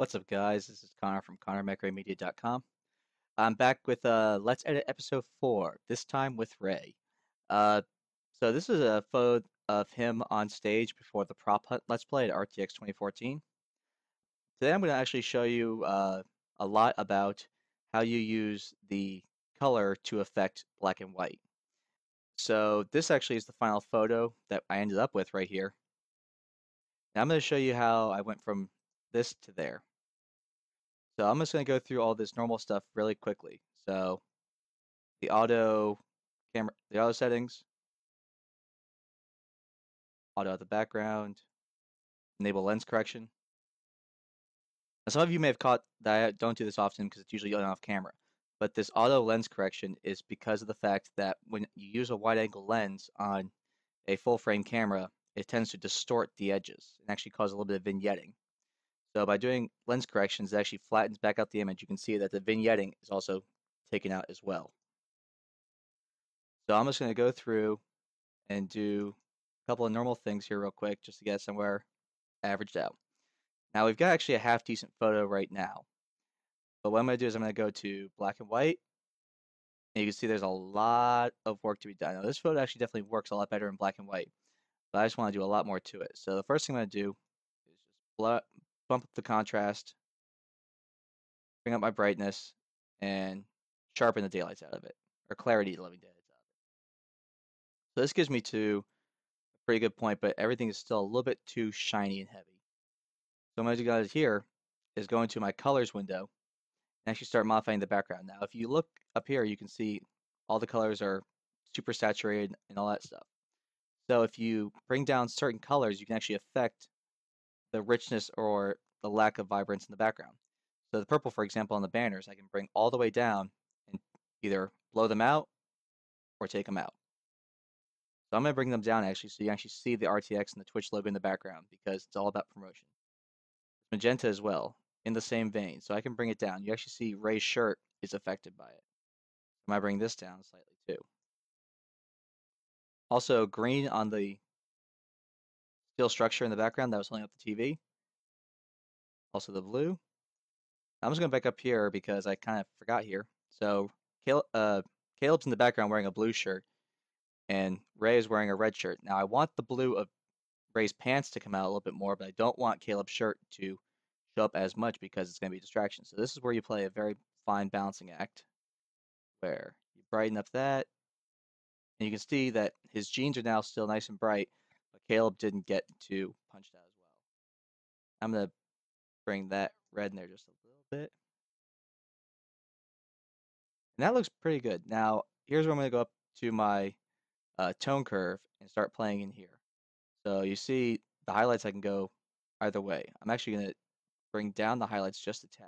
What's up, guys? This is Connor from ConnorMacRaeMedia.com. I'm back with Let's Edit episode 4, this time with Ray. Uh, so this is a photo of him on stage before the prop hunt Let's Play at RTX 2014. Today I'm going to actually show you a lot about how you use the color to affect black and white. So this actually is the final photo that I ended up with right here. Now I'm going to show you how I went from this to there. So I'm just going to go through all this normal stuff really quickly. So the auto settings, auto at the background, enable lens correction. Now, some of you may have caught that I don't do this often because it's usually on off camera. But this auto lens correction is because of the fact that when you use a wide angle lens on a full frame camera, it tends to distort the edges and actually cause a little bit of vignetting. So by doing lens corrections, it actually flattens back out the image. You can see that the vignetting is also taken out as well. So I'm just going to go through and do a couple of normal things here real quick just to get somewhere averaged out. Now we've got actually a half decent photo right now. But what I'm going to do is I'm going to go to black and white. And you can see there's a lot of work to be done. Now this photo actually definitely works a lot better in black and white. But I just want to do a lot more to it. So the first thing I'm going to do is just bump up the contrast, bring up my brightness, and sharpen the daylights out of it. Or clarity, let me daylights out of it. So this gives me to pretty good point, but everything is still a little bit too shiny and heavy. So what I'm going to do here is go into my colors window and actually start modifying the background. Now, if you look up here, you can see all the colors are super saturated and all that stuff. So if you bring down certain colors, you can actually affect the richness or the lack of vibrance in the background. So the purple, for example, on the banners, I can bring all the way down and either blow them out or take them out. So I'm going to bring them down actually so you actually see the RTX and the Twitch logo in the background because it's all about promotion. Magenta as well, in the same vein. So I can bring it down. You actually see Ray's shirt is affected by it. I might bring this down slightly too. Also, green on the steel structure in the background that was holding up the TV. Also the blue. I'm just going to back up here because I kind of forgot here. So Caleb's in the background wearing a blue shirt and Ray is wearing a red shirt. Now I want the blue of Ray's pants to come out a little bit more, but I don't want Caleb's shirt to show up as much because it's going to be a distraction. So this is where you play a very fine balancing act where you brighten up that, and you can see that his jeans are now still nice and bright, but Caleb didn't get too punched out as well. I'm going to bring that red in there just a little bit. And that looks pretty good. Now, here's where I'm going to go up to my tone curve and start playing in here. So you see the highlights I can go either way. I'm actually going to bring down the highlights just a tad.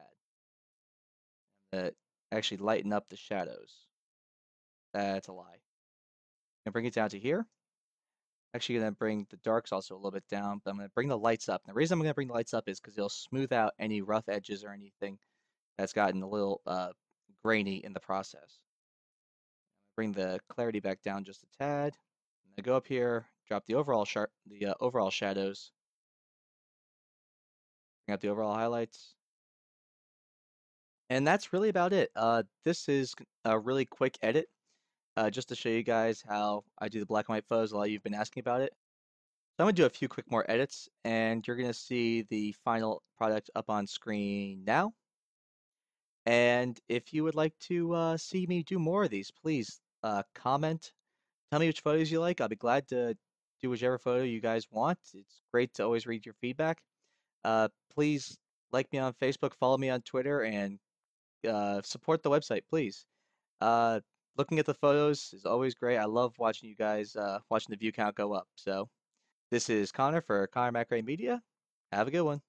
I'm going to actually lighten up the shadows. That's a lie. I'm going to bring it down to here. Actually going to bring the darks also a little bit down, but I'm going to bring the lights up. And the reason I'm going to bring the lights up is because it'll smooth out any rough edges or anything that's gotten a little grainy in the process. Bring the clarity back down just a tad. I'm going to go up here, drop the overall shadows, bring up the overall highlights. And that's really about it. This is a really quick edit, just to show you guys how I do the black and white photos. A lot of you have been asking about it. So I'm going to do a few quick more edits, and you're going to see the final product up on screen now. And if you would like to see me do more of these, please comment. Tell me which photos you like. I'll be glad to do whichever photo you guys want. It's great to always read your feedback. Please like me on Facebook, follow me on Twitter, and support the website, please. Looking at the photos is always great. I love watching you guys, watching the view count go up. So this is Connor for Connor MacRae Media. Have a good one.